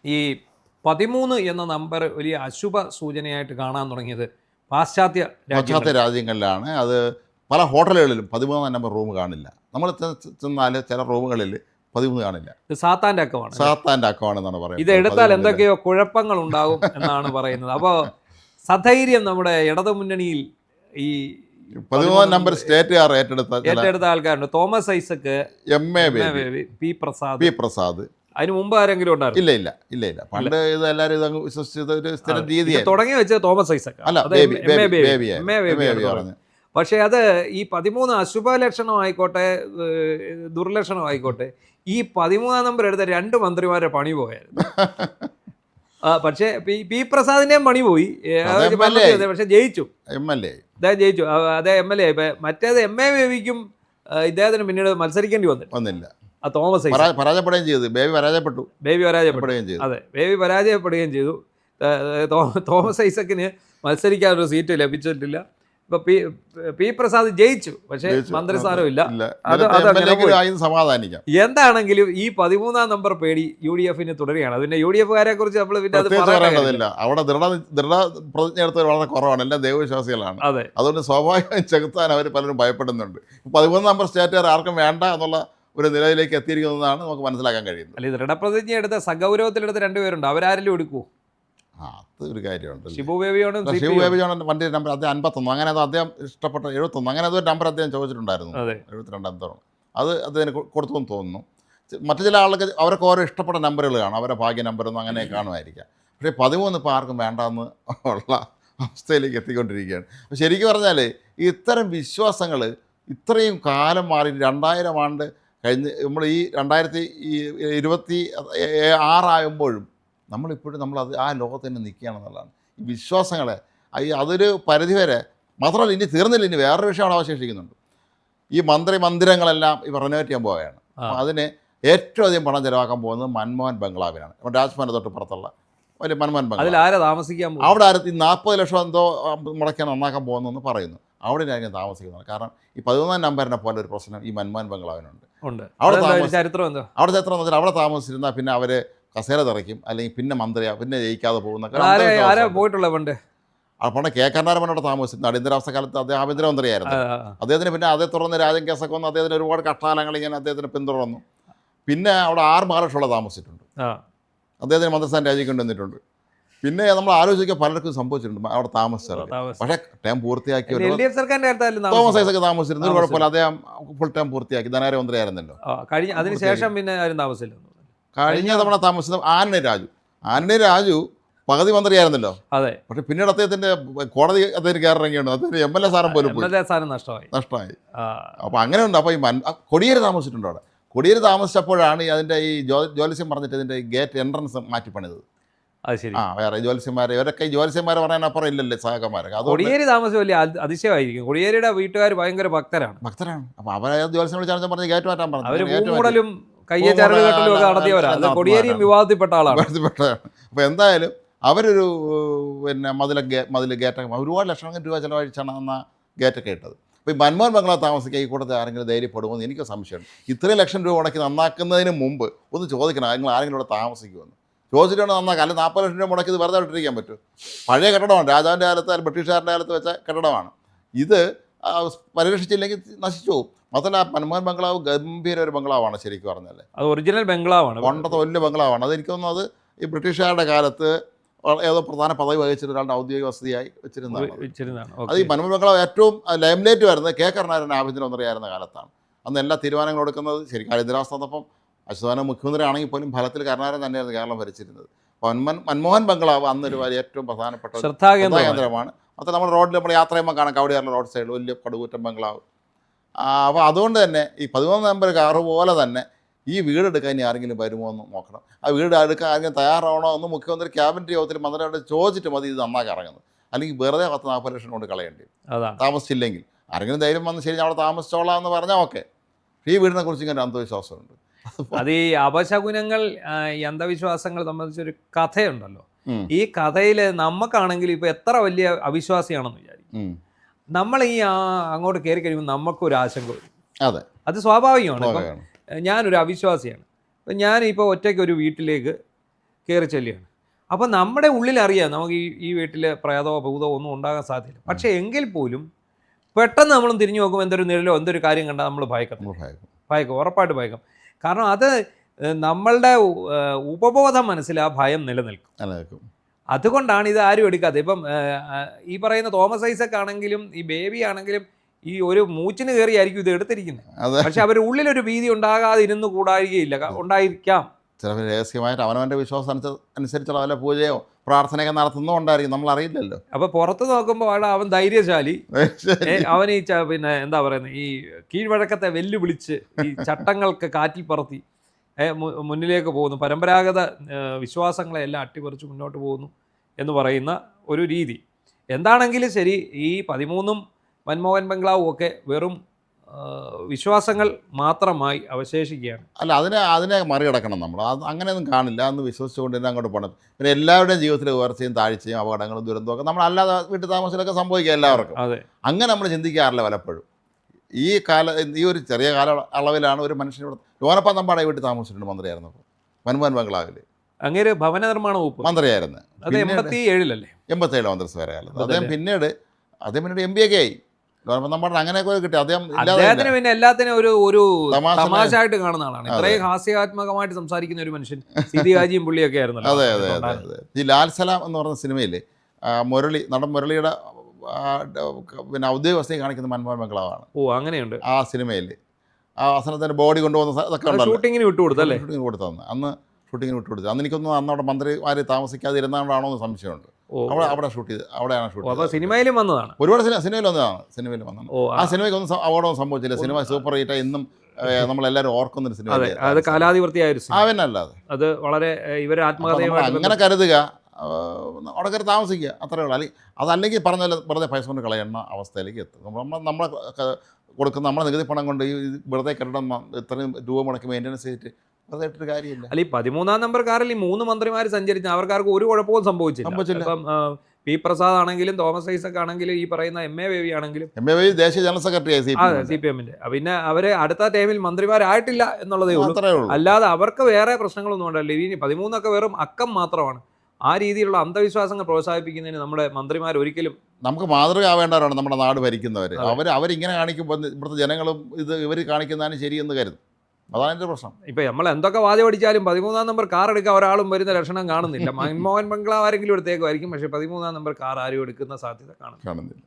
ഈ 13 എന്ന നമ്പർ വലിയ അശുഭ സൂചനയായിട്ട് കാണാൻ തുടങ്ങിയത് പാശ്ചാത്യ രാജ്യങ്ങളിലാണ്. അത് പല ഹോട്ടലുകളിലും 13 നമ്പർ റൂം കാണില്ല. നമ്മൾ ചെന്നാൽ ചില റൂമുകളിൽ 13 കാണില്ല. ഇത് സാത്താൻ്റെ അക്കമാണ്. സാത്താൻ്റെ അക്കമാണെന്നാണ് പറയുന്നത്. ഇത് എടുത്താൽ എന്തൊക്കെയോ കുഴപ്പങ്ങൾ ഉണ്ടാകും എന്നാണ് പറയുന്നത്. അപ്പോൾ സധൈര്യം നമ്മുടെ ഇടതുമുന്നണിയിൽ ഈ 13 നമ്പർ സ്റ്റേറ്റുകാർ ഏറ്റെടുത്ത ആൾക്കാരുണ്ട്. Thomas Isaac, MA P Prasad. അതിന് മുമ്പ് ആരെങ്കിലും ഉണ്ടായിരുന്നു? ഇല്ല. പണ്ട് ഇത് എല്ലാവരും ഇത് വിശ്വസിച്ചത് ഒരു സ്ഥിര രീതിയാണ്. തുടങ്ങി വെച്ചത് തോമസ് ഐസക് അല്ല, പക്ഷേ അത് ഈ 13 അശുഭ ലക്ഷണമായിക്കോട്ടെ ദുർലക്ഷണമായിക്കോട്ടെ, ഈ 13 നമ്പർ എടുത്ത 2 മന്ത്രിമാരുടെ പണി പോയായിരുന്നു. പക്ഷേ പി പ്രസാദിന്റെയും പണി പോയി. പക്ഷെ ജയിച്ചു, അദ്ദേഹം ജയിച്ചു. അതേ MLA. മറ്റേത് MA ബേബിക്കും ഇദ്ദേഹത്തിന് പിന്നീട് മത്സരിക്കേണ്ടി വന്നില്ല. തോമസ് പരാജയപ്പെടുകയും ചെയ്തു. ബേബി പരാജയപ്പെടുകയും ചെയ്തു. അതെ, ബേബി പരാജയപ്പെടുകയും ചെയ്തു. തോമസ് ഐസക്കിന് മത്സരിക്കാനൊരു സീറ്റ് ലഭിച്ചിട്ടില്ല. ഇപ്പൊ പി പ്രസാദ് ജയിച്ചു, പക്ഷേ മന്ത്രിസ്ഥാനമില്ല. സമാധാനിക്കാം. എന്താണെങ്കിലും ഈ 13 നമ്പർ പേടി UDF തുടരുകയാണ്. അതിന്റെ UDF-കാരെ കുറിച്ച് നമ്മൾ പിന്നെ അത് പറയേണ്ടതില്ല. അവിടെ ദൃഢപ്രതിജ്ഞ എടുത്തവർ വളരെ കുറവാണ്, എല്ലാം ദൈവവിശ്വാസികളാണ്. അതെ, അതുകൊണ്ട് സ്വാഭാവികം ചെകുത്താൻ അവർ പലരും ഭയപ്പെടുന്നുണ്ട്. 13 നമ്പർ സ്റ്റേറ്റുകാർ ആർക്കും വേണ്ട എന്നുള്ള ഒരു നിലയിലേക്ക് എത്തിയിരിക്കുന്നതാണ് നമുക്ക് മനസ്സിലാക്കാൻ കഴിയുന്നത്. അല്ലെ, ദൃഢപ്രതിജ്ഞ എടുത്ത സഗൗരവത്തിലെടുത്ത 2 പേരുണ്ട്. അവരാരെങ്കിലും എടുക്കുമോ? അത് ഒരു കാര്യമുണ്ട്. ഷിബു ബേബി ജോൺ വണ്ടി നമ്പർ അദ്ദേഹം 51, അങ്ങനെ അത് അദ്ദേഹം ഇഷ്ടപ്പെട്ട 71, അങ്ങനെ അതൊരു നമ്പർ അദ്ദേഹം ചോദിച്ചിട്ടുണ്ടായിരുന്നു. 72 എന്തോണം അത് അദ്ദേഹത്തിന് കൊടുത്തെന്ന് തോന്നുന്നു. മറ്റു ചില ആൾക്ക് അവർക്ക് ഓരോ ഇഷ്ടപ്പെട്ട നമ്പറുകൾ കാണും, അവരുടെ ഭാഗ്യ നമ്പറൊന്നും അങ്ങനെ കാണുമായിരിക്കാം. പക്ഷേ 13 ഇപ്പോൾ ആർക്കും വേണ്ടെന്ന് ഉള്ള അവസ്ഥയിലേക്ക് എത്തിക്കൊണ്ടിരിക്കുകയാണ്. ശരിക്കും പറഞ്ഞാൽ ഇത്തരം വിശ്വാസങ്ങൾ ഇത്രയും കാലം മാറി 2000 ആണ്ട് കഴിഞ്ഞ് നമ്മൾ ഈ 2026 ആകുമ്പോഴും നമ്മളിപ്പോഴും നമ്മളത് ആ ലോകത്ത് തന്നെ നിൽക്കുകയാണെന്നുള്ളതാണ്. ഈ വിശ്വാസങ്ങളെ അതൊരു പരിധിവരെ മാത്രമല്ല, ഇനി തീർന്നില്ല, ഇനി വേറൊരു വിഷയം അവിടെ അവശേഷിക്കുന്നുണ്ട്. ഈ മന്ദിരങ്ങളെല്ലാം ഈ റെനോവേറ്റ് ചെയ്യാൻ പോവുകയാണ്. അപ്പോൾ അതിന് ഏറ്റവും അധികം പണം ചിലവാക്കാൻ പോകുന്നത് മൻമോഹൻ ബംഗ്ലാവിനാണ്. രാജ്ഭവൻ്റെ തൊട്ടുപുറത്തുള്ള വലിയ മൻമോഹൻ ബംഗ്ലാവ്. താമസിക്കാൻ അവിടെ 40 ലക്ഷം എന്തോ മുടക്കാൻ നന്നാക്കാൻ പോകുന്നെന്ന് പറയുന്നു. അവിടെ ആയിരിക്കും താമസിക്കുന്നത്. കാരണം ഈ 13 നമ്പറിനെ പോലെ ഒരു പ്രശ്നം ഈ മൻമോഹൻ ബംഗ്ലാവിനുണ്ട്. അവിടെ ചരിത്രം എന്ന് വെച്ചാൽ അവിടെ താമസിച്ചിരുന്നാൽ പിന്നെ അവർ കസേര തെറിക്കും, അല്ലെങ്കിൽ പിന്നെ മന്ത്രിയാ, പിന്നെ ജയിക്കാതെ പോകുന്ന പോയിട്ടുള്ള പണ്ട് കെ കരുണാകരൻ അവിടെ താമസിച്ചിരുന്നു. അടിയന്തരാവസ്ഥ കാലത്ത് അദ്ദേഹം ആഭ്യന്തരമന്ത്രിയായിരുന്നു. അദ്ദേഹത്തിന് പിന്നെ അതേ തുടർന്ന് രാജൻ കേസൊക്കെ വന്ന് അദ്ദേഹത്തിന് ഒരുപാട് കഷ്ടാലങ്ങൾ ഇങ്ങനെ അദ്ദേഹത്തിന് പിന്തുടർന്നു. പിന്നെ അവിടെ 6 മഹാലക്ഷം താമസിച്ചിട്ടുണ്ട്. അദ്ദേഹത്തിന് മന്ത്രിസ്ഥാനം രാജിക്കൊണ്ട് വന്നിട്ടുണ്ട്. പിന്നെ നമ്മൾ ആലോചിക്കുക പലർക്കും സംഭവിച്ചിട്ടുണ്ട് അവിടെ താമസിച്ചത്. പക്ഷേ ടൈം പൂർത്തിയാക്കി തോമസ് ഐസക് താമസിച്ചിരുന്നു, ഒരു കുഴപ്പമില്ല, അദ്ദേഹം ഫുൾ ടൈം പൂർത്തിയാക്കി, ധനകാര്യമന്ത്രി ആയിരുന്നല്ലോ. അതിനുശേഷം പിന്നെ ആരും താമസിച്ചില്ല. കഴിഞ്ഞ തവണ താമസിച്ചത് ആന്റണി രാജു പകുതി മന്ത്രിയായിരുന്നല്ലോ. അതെ, പക്ഷെ പിന്നീട് അദ്ദേഹത്തിന്റെ കോടതി അദ്ദേഹത്തിന് കയറിറങ്ങിയാണ്. അദ്ദേഹത്തിന് MLA സ്ഥാനം പോലും നഷ്ടമായി. അപ്പോൾ അങ്ങനെയുണ്ട്. അപ്പോൾ ഈ കൊടിയേരി താമസിച്ചിട്ടുണ്ട് അവിടെ. കൊടിയേരി താമസിച്ചപ്പോഴാണ് അതിൻ്റെ ഈ ജ്യോത്സ്യം പറഞ്ഞിട്ട് ഇതിൻ്റെ ഗേറ്റ് എൻട്രൻസ് മാറ്റിപ്പണിത്. അത് ശരി. വേറെ ജ്യോത്സ്യന്മാരെ ഇവരൊക്കെ ജ്യോത്സ്യന്മാരെ പറയാനപ്പുറം ഇല്ലല്ലേ സഹകന്മാരൊക്കെ. അത് കൊടിയേരി താമസം വലിയ അതിശയമായിരിക്കും. കൊടിയേരിയുടെ വീട്ടുകാർ ഭയങ്കര ഭക്തരാണ്. അപ്പോൾ അവരെ ജ്യോത്സ്യം വിളിച്ചാൽ പറഞ്ഞ് ഗേറ്റ് മാറ്റാൻ പറഞ്ഞു. അവർ കയ്യച്ചരടുകെട്ടലും ഒക്കെ നടത്തിയവരാണ്. കൊടിയേരിയും വിവാദത്തിൽപ്പെട്ട ആളാണ്. അപ്പോൾ എന്തായാലും അവരൊരു പിന്നെ മതിൽ ഗേറ്റൊക്കെ ഒരുപാട് ലക്ഷക്കണക്കിന് രൂപ ചിലവഴിച്ചാണ് അന്ന് ഗേറ്റൊക്കെ ഇട്ടത്. അപ്പോൾ ഈ മൻമോഹൻ ബംഗ്ലാവ് താമസിക്കുക ഈ കൂട്ടത്തിൽ ആരെങ്കിലും ധൈര്യപ്പെടുമെന്ന് എനിക്ക് സംശയമുണ്ട്. ഇത്രയും ലക്ഷം രൂപ മുടക്കി നന്നാക്കുന്നതിന് മുമ്പ് ഒന്ന് ചോദിക്കണം, നിങ്ങൾ ആരെങ്കിലും ഇവിടെ താമസിക്കുമെന്ന് ചോദിച്ചിട്ടാണ് നന്നാക്കുക. അല്ലെങ്കിൽ 40 ലക്ഷം രൂപ മുടക്കി ഇത് വെറുതെ ഇട്ടിരിക്കാൻ പറ്റും. പഴയ കെട്ടിടമാണ്, രാജാവിൻ്റെ കാലത്ത് ബ്രിട്ടീഷുകാരുടെ കാലത്ത് വെച്ച കെട്ടിടമാണ്. ഇത് പരിരക്ഷിച്ചില്ലെങ്കിൽ നശിച്ചു പോകും. മാത്രമല്ല മൻമോഹൻ ബംഗ്ലാവ് ഗംഭീര ഒരു ബംഗ്ലാവാണ് ശരിക്കും പറഞ്ഞാൽ. അത് ഒറിജിനൽ ബംഗ്ലാവാണ്, പണ്ടത്തെ വലിയ ബംഗ്ലാവാണ്. അതെനിക്ക് തോന്നുന്നത് ഈ ബ്രിട്ടീഷുകാരുടെ കാലത്ത് ഏതോ പ്രധാന പദവി വഹിച്ചിട്ട് ഒരാളുടെ ഔദ്യോഗിക വസതിയായി വെച്ചിരുന്നതാണ്. അത് ഈ മൻമോഹൻ ബംഗ്ലാവ് ഏറ്റവും ലൈംലൈറ്റ് വരുന്നത് കെ കരുണാകരൻ ആഭ്യന്തരമന്ത്രിയായിരുന്ന കാലത്താണ്. അന്ന് എല്ലാ തീരുമാനങ്ങളും എടുക്കുന്നത് ശരിക്കും അടിയന്തരാവസ്ഥ വന്നപ്പം അച്യുതാനന്ദൻ മുഖ്യമന്ത്രി ആണെങ്കിൽ പോലും ഫലത്തിൽ കരുണാകരൻ തന്നെയായിരുന്നു കേരളം ഭരിച്ചിരുന്നത്. മൻമോഹൻ ബംഗ്ലാവ് അന്നൊരു ഏറ്റവും പ്രധാനപ്പെട്ട ശ്രദ്ധാകേന്ദ്രമാണ്. അത് നമ്മൾ റോഡിൽ നമ്മൾ യാത്ര ചെയ്യുമ്പോൾ കാണാം, കവടിയാറിലെ റോഡ് സൈഡിൽ വലിയ പടുകൂറ്റൻ ബംഗ്ലാവ്. അപ്പോൾ അതുകൊണ്ട് തന്നെ ഈ 13 നമ്പർ കാറ് പോലെ തന്നെ ഈ വീടെടുക്കാൻ ഇനി ആരെങ്കിലും വരുമോ എന്ന് നോക്കണം. ആ വീട് എടുക്കാൻ ആരെങ്കിലും തയ്യാറാവണോ എന്ന് മുഖ്യമന്ത്രി ക്യാബിനറ്റ് യോഗത്തിൽ മന്ത്രിയോട് ചോദിച്ചിട്ട് മതി ഇത് നന്നാക്കി ഇറങ്ങുന്നത്. അല്ലെങ്കിൽ വെറുതെ 40 ലക്ഷം കൊണ്ട് കളയേണ്ടി താമസിച്ചില്ലെങ്കിൽ. ആരെങ്കിലും ധൈര്യം വന്ന് ശരി അവിടെ താമസിച്ചോളാം എന്ന് പറഞ്ഞാൽ ഓക്കെ. ഈ വീടിനെ കുറിച്ച് ഇങ്ങനെ അന്ധവിശ്വാസമുണ്ട്. അത് ഈ അപശകുനങ്ങൾ, ഈ അന്ധവിശ്വാസങ്ങൾ സംബന്ധിച്ചൊരു കഥയുണ്ടല്ലോ. ഈ കഥയിൽ നമുക്കാണെങ്കിൽ ഇപ്പോൾ എത്ര വലിയ അവിശ്വാസിയാണെന്ന് വിചാരിക്കും, നമ്മൾ ഈ അങ്ങോട്ട് കയറി കഴിയുമ്പോൾ നമുക്കൊരു ആശങ്ക വരും. അതെ, അത് സ്വാഭാവികമാണ്. ഇപ്പം ഞാനൊരു അവിശ്വാസിയാണ്. അപ്പം ഞാനിപ്പോൾ ഒറ്റയ്ക്ക് ഒരു വീട്ടിലേക്ക് കയറി ചെല്ലുകയാണ്. അപ്പോൾ നമ്മുടെ ഉള്ളിലറിയാം നമുക്ക് ഈ വീട്ടിൽ പ്രേതമോ ഭൂതമോ ഒന്നും ഉണ്ടാകാൻ സാധ്യത. പക്ഷേ എങ്കിൽ പോലും പെട്ടെന്ന് നമ്മൾ തിരിഞ്ഞു നോക്കുമ്പോൾ എന്തൊരു നിഴലോ എന്തൊരു കാര്യം കണ്ടാൽ നമ്മൾ ഭയക്കും, ഉറപ്പായിട്ട് ഭയക്കും. കാരണം അത് നമ്മളുടെ ഉപബോധ മനസ്സിൽ ആ ഭയം നിലനിൽക്കും. അതുകൊണ്ടാണ് ഇത് ആരും എടുക്കാത്തത്. ഇപ്പം ഈ പറയുന്ന തോമസ് ഐസക് ആണെങ്കിലും ഈ ബേബി ആണെങ്കിലും ഈ ഒരു മൂച്ചിന് കയറിയായിരിക്കും ഇത് എടുത്തിരിക്കുന്നത്. പക്ഷെ അവരുടെ ഉള്ളിലൊരു ഭീതി ഉണ്ടാകാതിരുന്നു കൂടായികയില്ല, ഉണ്ടായിരിക്കാം. ചിലപ്പോൾ രഹസ്യമായിട്ട് അവനവൻ്റെ വിശ്വാസം അനുസരിച്ചുള്ള വല്ല പൂജയോ പ്രാർത്ഥനയൊക്കെ നടത്തുന്നുണ്ടായിരിക്കും, നമ്മൾ അറിയില്ലല്ലോ. അപ്പോൾ പുറത്ത് നോക്കുമ്പോൾ അവൻ ധൈര്യശാലി, അവൻ ഈ പിന്നെ എന്താ പറയുന്നത് ഈ കീഴ്വഴക്കത്തെ വെല്ലുവിളിച്ച് ഈ ചട്ടങ്ങൾക്ക് കാറ്റിൽ പറത്തി മുന്നിലേക്ക് പോകുന്നു, പരമ്പരാഗത വിശ്വാസങ്ങളെല്ലാം അട്ടിപ്പറിച്ച് മുന്നോട്ട് പോകുന്നു എന്ന് പറയുന്ന ഒരു രീതി. എന്താണെങ്കിലും ശരി, ഈ 13 മൻമോഹൻ ബംഗ്ലാവും ഒക്കെ വെറും വിശ്വാസങ്ങൾ മാത്രമായി അവശേഷിക്കുകയാണ്. അല്ല, അതിനെ മറികടക്കണം നമ്മൾ. അങ്ങനെയൊന്നും കാണില്ല, അന്ന് വിശ്വസിച്ചുകൊണ്ട് തന്നെ അങ്ങോട്ട് പോകണം. പിന്നെ എല്ലാവരുടെയും ജീവിതത്തിൽ ഉയർച്ചയും താഴ്ചയും അപകടങ്ങളും ദുരന്തമൊക്കെ നമ്മൾ അല്ലാതെ വീട്ടിൽ താമസത്തിലൊക്കെ സംഭവിക്കുക എല്ലാവർക്കും. അതെ, അങ്ങനെ നമ്മൾ ചിന്തിക്കാറില്ല പലപ്പോഴും. ഈ ഒരു ചെറിയ അളവിലാണ് ഒരു മനുഷ്യനോട് ലോനപ്പ നമ്പാടെ വീട്ടിൽ താമസിച്ചിട്ടുണ്ട്, മന്ത്രിയായിരുന്നപ്പോൾ മൻമോഹൻ ബംഗ്ലാവിൽ. അങ്ങനെ ഭവന നിർമ്മാണ വകുപ്പ് മന്ത്രിയായിരുന്നു. 87 87 മന്ത്രിസഭ കാലത്ത്. അദ്ദേഹം പിന്നീട് MBA ഒക്കെ ആയി. നമ്മുടെ അങ്ങനെയൊക്കെ കിട്ടി. അദ്ദേഹത്തിന് പിന്നെ എല്ലാത്തിനും ഒരു തമാശയായിട്ട് കാണുന്ന ആളാണ്. ഇത്രയും ഹാസ്യാത്മകമായിട്ട് സംസാരിക്കുന്ന ഒരു മനുഷ്യൻ. സിദ്ദിഖാജിയും പുള്ളിയൊക്കെ ആയിരുന്നു. അതെ. ഈ ലാൽ സലാം എന്ന് പറഞ്ഞ സിനിമയിൽ നടൻ മുരളിയുടെ പിന്നെ ഔദ്യോഗിക വസ്തുത കാണിക്കുന്ന മൻമോഹൻ ബംഗ്ലാവാണ്. അങ്ങനെയുണ്ട് ആ സിനിമയിൽ. ആ അവസരത്തിന് ബോഡി കൊണ്ടുപോകുന്ന ഇതൊക്കെ ഷൂട്ടിങ്ങിന് വിട്ടുകൊടുത്തല്ലേ? ഷൂട്ടിങ്ങിന് കൊടുത്തന്ന് അന്ന് അന്ന് എനിക്കൊന്നും അന്ന് മന്ത്രിമാർ താമസിക്കാതിരുന്നാണോ എന്ന് സംശയമുണ്ട്. അവിടെ ഷൂട്ട് ചെയ്ത് അവിടെയാണ് ഷൂട്ട് ചെയ്തത്. സിനിമയിലും വന്നതാണ്, ഒരുപാട് സിനിമയിൽ വന്നതാണ്. ആ സിനിമയ്ക്ക് ഒന്നും അവാർഡൊന്നും സംഭവിച്ചില്ല. സിനിമ സൂപ്പർ ഹിറ്റ് ഇന്നും നമ്മളെല്ലാവരും ഓർക്കുന്നൊരു സിനിമ. അത് കാലാതിവർത്തിയായ അവനല്ലാതെ അത് വളരെ ഇവർ ആത്മകഥയുമായി അങ്ങനെ കരുതുക, അവിടെ കയറി താമസിക്കുക, അത്രയേ ഉള്ളൂ. അതല്ലെങ്കിൽ വെറുതെ പൈസ കൊണ്ട് കളയുന്ന അവസ്ഥയിലേക്ക് എത്തും. നമ്മളെ കൊടുക്കുന്ന നമ്മളെ നികുതി പണം കൊണ്ട് ഈ വെറുതെ കെട്ടിടം ഇത്രയും രൂപ മുടക്കി മെയിൻ്റനൻസ് ചെയ്തിട്ട് വെറുതെ കാര്യമില്ല. അല്ല, ഈ 13-ാം നമ്പർ കാറിൽ ഈ 3 മന്ത്രിമാർ സഞ്ചരിച്ച അവർക്കാർക്ക് ഒരു കുഴപ്പവും സംഭവിച്ചില്ല. ഇപ്പം പി പ്രസാദ് ആണെങ്കിലും തോമസ് ഐസക് ആണെങ്കിലും ഈ പറയുന്ന MA ബേബി ആണെങ്കിലും ദേശീയ ജനറൽ സെക്രട്ടറി CPM-ന്റെ പിന്നെ അവര് അടുത്ത ടൈമിൽ മന്ത്രിമാരായിട്ടില്ല എന്നുള്ളതേ ഉള്ളൂ. അല്ലാതെ അവർക്ക് വേറെ പ്രശ്നങ്ങളൊന്നും ഉണ്ടല്ലോ. ഇനി 13 വേറും അക്കം മാത്രമാണ്. ആ രീതിയിലുള്ള അന്ധവിശ്വാസങ്ങൾ പ്രോത്സാഹിപ്പിക്കുന്നതിന് നമ്മുടെ മന്ത്രിമാർ ഒരിക്കലും നമുക്ക് മാതൃകയാവേണ്ടവരാണ്. നമ്മുടെ നാട് ഭരിക്കുന്നവർ അവരിങ്ങനെ കാണിക്കുമ്പോൾ ഇവിടുത്തെ ജനങ്ങളും ഇവർ കാണിക്കുന്നതാണ് ശരിയെന്ന് കരുതും. അതാണ് എൻ്റെ പ്രശ്നം. ഇപ്പം നമ്മൾ എന്തൊക്കെ വാചകം അടിച്ചാലും 13-ാം നമ്പർ കാർ എടുക്കാൻ ഒരാളും വരുന്ന ലക്ഷണം കാണുന്നില്ല. മൻമോഹൻ ബംഗ്ലാവ് ആരെങ്കിലും എടുത്തേക്കുമായിരിക്കും, പക്ഷേ 13-ാം നമ്പർ കാർ ആരും എടുക്കുന്ന സാധ്യത കാണുന്നില്ല.